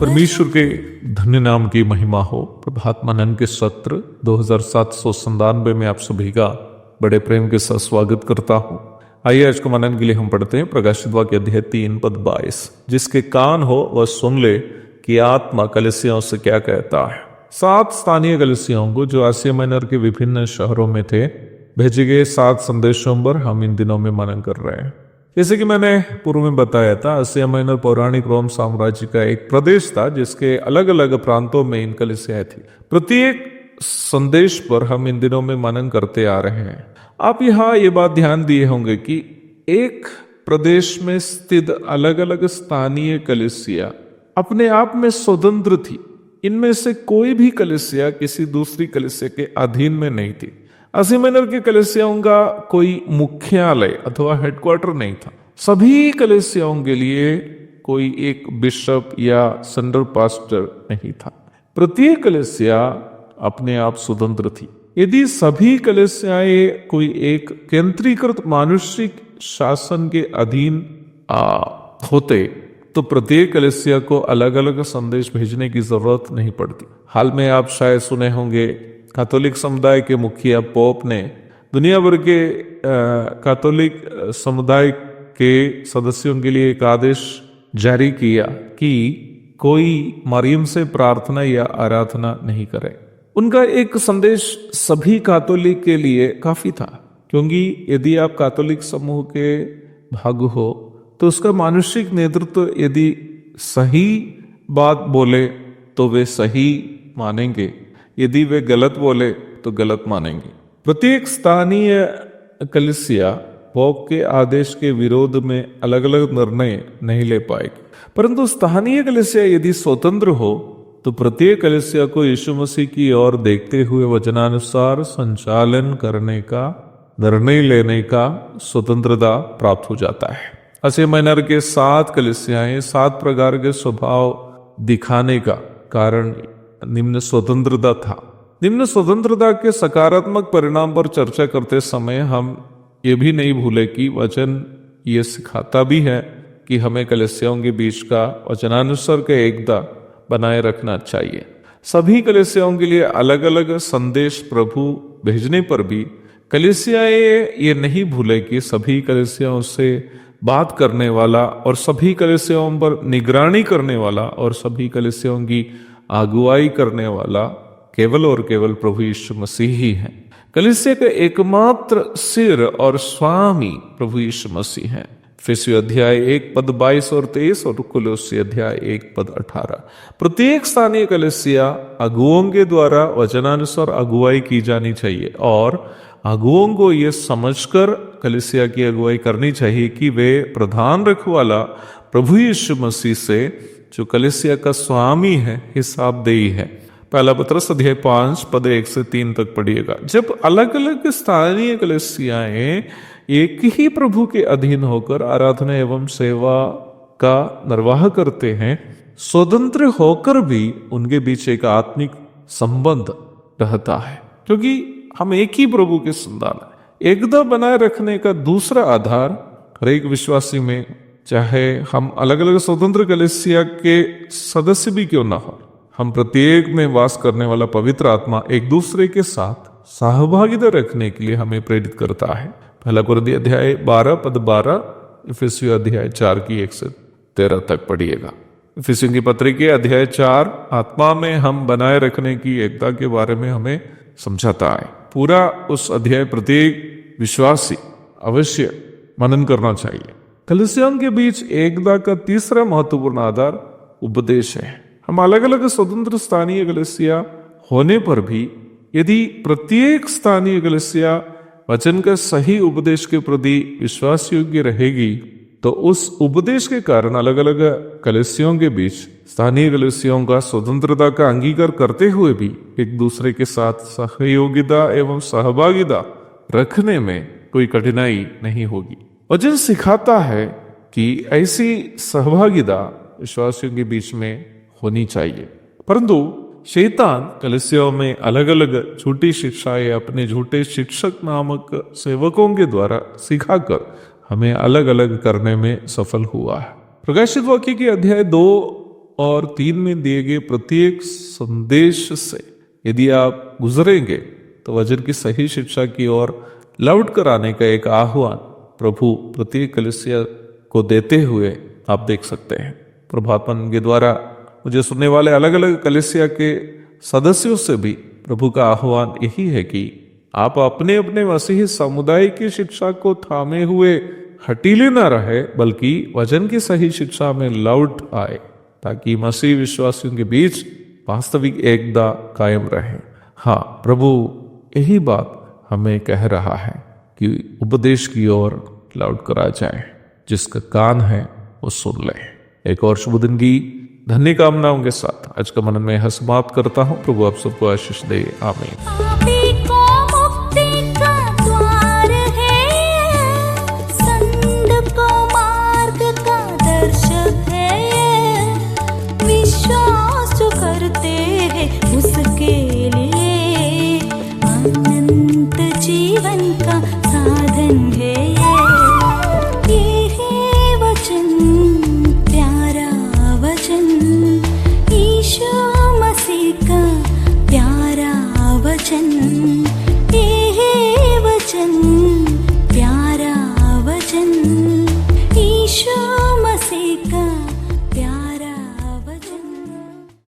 परमेश्वर के धन्य नाम की महिमा हो। प्रभात मनन के सत्र 2797 में आप सभी का बड़े प्रेम के साथ स्वागत करता हूँ। आइए आज को मनन के लिए हम पढ़ते हैं प्रकाशित वाक्य अध्याय 3 पद 22। जिसके कान हो वह सुन ले कि आत्मा कलीसियाओं से क्या कहता है। 7 स्थानीय कलीसियाओं को जो आसिया माइनर के विभिन्न शहरों में थे भेजे गए 7 संदेशों पर हम इन दिनों में मनन कर रहे हैं। जैसे कि मैंने पूर्व में बताया था, आसिया माइनर पौराणिक रोम साम्राज्य का एक प्रदेश था जिसके अलग अलग प्रांतों में इन कलीसियाएं थी। प्रत्येक संदेश पर हम इन दिनों में मनन करते आ रहे हैं। आप यहाँ ये बात ध्यान दिए होंगे कि एक प्रदेश में स्थित अलग अलग स्थानीय कलीसिया अपने आप में स्वतंत्र थी। इनमें से कोई भी कलीसिया किसी दूसरी कलीसिया के अधीन में नहीं थी। आसिया माइनर के कलीसियाओं का कोई मुख्यालय अथवा हेडक्वार्टर नहीं था। सभी कलीसियाओं के लिए कोई एक बिशप या सेंट्रल पास्टर नहीं था। प्रत्येक कलीसिया अपने आप स्वतंत्र थी। यदि सभी कलीसियाएं कोई एक केंद्रीकृत मानुषिक शासन के अधीन होते तो प्रत्येक कलीसिया को अलग अलग संदेश भेजने की जरूरत नहीं पड़ती। हाल में आप शायद सुने होंगे कैथोलिक समुदाय के मुखिया पोप ने दुनिया भर के कैथोलिक समुदाय के सदस्यों के लिए एक आदेश जारी किया कि कोई मरियम से प्रार्थना या आराधना नहीं करे। उनका एक संदेश सभी कैथोलिक के लिए काफी था, क्योंकि यदि आप कैथोलिक समूह के भाग हो तो उसका मानसिक नेतृत्व यदि सही बात बोले तो वे सही मानेंगे, यदि वे गलत बोले तो गलत मानेंगे। प्रत्येक स्थानीय कलीसिया पोप के आदेश के विरोध में अलग अलग निर्णय नहीं ले पाएगी, परंतु स्थानीय कलीसिया यदि स्वतंत्र हो तो प्रत्येक कलीसिया को यीशु मसीह की ओर देखते हुए वचनानुसार संचालन करने का, निर्णय लेने का स्वतंत्रता प्राप्त हो जाता है। आसिया माइनर के 7 कलीसियाएं 7 प्रकार के स्वभाव दिखाने का कारण निम्न स्वतंत्रता था। निम्न स्वतंत्रता के सकारात्मक परिणाम पर चर्चा करते समय हम ये भी नहीं भूले कि वचन ये सिखाता भी है कि हमें कलीसियाओं के बीच का वचनानुसार का एकता बनाए रखना चाहिए। सभी कलीसियाओं के लिए अलग अलग संदेश प्रभु भेजने पर भी कलीसियाएं ये नहीं भूले कि सभी कलीसियाओं से बात करने वाला और सभी कलीसियाओं पर निगरानी करने वाला और सभी कलीसियाओं की अगुवाई करने वाला केवल और केवल प्रभु यीशु मसीह ही है। कलीसिया का एकमात्र सिर और स्वामी प्रभु यीशु मसीह है। इफिसियों अध्याय 1 पद 22 और 23 और कुलोस्सी अध्याय 1 पद 18। प्रत्येक स्थानीय कलीसिया अगुओं के द्वारा वचनानुसार अगुवाई की जानी चाहिए और अगुओं को यह समझकर कलीसिया की अगुवाई करनी चाहिए कि वे प्रधान रखवाला प्रभु यीशु मसीह से, जो कलीसिया का स्वामी है, हिसाबदेही है। पहला पत्रस अध्याय 5 पद 1 से 3 तक पढ़िएगा। जब अलग अलग स्थानीय कलीसियाएं एक ही प्रभु के अधीन होकर आराधना एवं सेवा का निर्वाह करते हैं, स्वतंत्र होकर भी उनके बीच एक आत्मिक संबंध रहता है, क्योंकि हम एक ही प्रभु के संतान हैं। एकता बनाए रखने का दूसरा आधार हर एक विश्वासी में, चाहे हम अलग अलग स्वतंत्र कलीसिया के सदस्य भी क्यों ना हो, हम प्रत्येक में वास करने वाला पवित्र आत्मा एक दूसरे के साथ सहभागिता रखने के लिए हमें प्रेरित करता है। पहला कुरिन्थियों अध्याय 12 पद 12, इफिसियों अध्याय 4 की 1 से 13 तक पढ़िएगा। इफिसियों की पत्री के अध्याय 4 आत्मा में हम बनाए रखने की एकता के बारे में हमें समझाता है। पूरा उस अध्याय प्रत्येक विश्वासी अवश्य मनन करना चाहिए। कलीसियाओं के बीच एकता का तीसरा महत्वपूर्ण आधार उपदेश है। हम अलग अलग स्वतंत्र स्थानीय कलीसिया होने पर भी यदि प्रत्येक स्थानीय कलीसिया वचन का सही उपदेश के प्रति विश्वास योग्य रहेगी तो उस उपदेश के कारण अलग अलग कलीसियाओं के बीच स्थानीय कलीसियाओं का स्वतंत्रता का अंगीकार करते हुए भी एक दूसरे के साथ सहयोगिता एवं सहभागिता रखने में कोई कठिनाई नहीं होगी। वचन सिखाता है कि ऐसी सहभागिता विश्वासियों के बीच में होनी चाहिए, परंतु शैतान कलीसियाओं में अलग अलग झूठी शिक्षाएं अपने झूठे शिक्षक नामक सेवकों के द्वारा सिखाकर हमें अलग अलग करने में सफल हुआ है। प्रकाशित वाक्य के अध्याय 2 और 3 में दिए गए प्रत्येक संदेश से यदि आप गुजरेंगे तो वचन की सही शिक्षा की ओर लौट कर आने का एक आह्वान प्रभु प्रत्येक कलीसिया को देते हुए आप देख सकते हैं। प्रभातमन के द्वारा मुझे सुनने वाले अलग अलग कलीसिया के सदस्यों से भी प्रभु का आह्वान यही है कि आप अपने अपने मसीही समुदाय की शिक्षा को थामे हुए हटीले न रहे, बल्कि वचन की सही शिक्षा में लौट आए ताकि मसीह विश्वासियों के बीच वास्तविक एकता कायम रहे। हाँ, प्रभु यही बात हमें कह रहा है कि उपदेश की ओर लौट कर आ जाए। जिसका कान है वो सुन ले। एक और शुभ दिन की धन्य कामनाओं के साथ आज का मनन में समाप्त करता हूँ। प्रभु आप सबको आशीष दे। आमीन।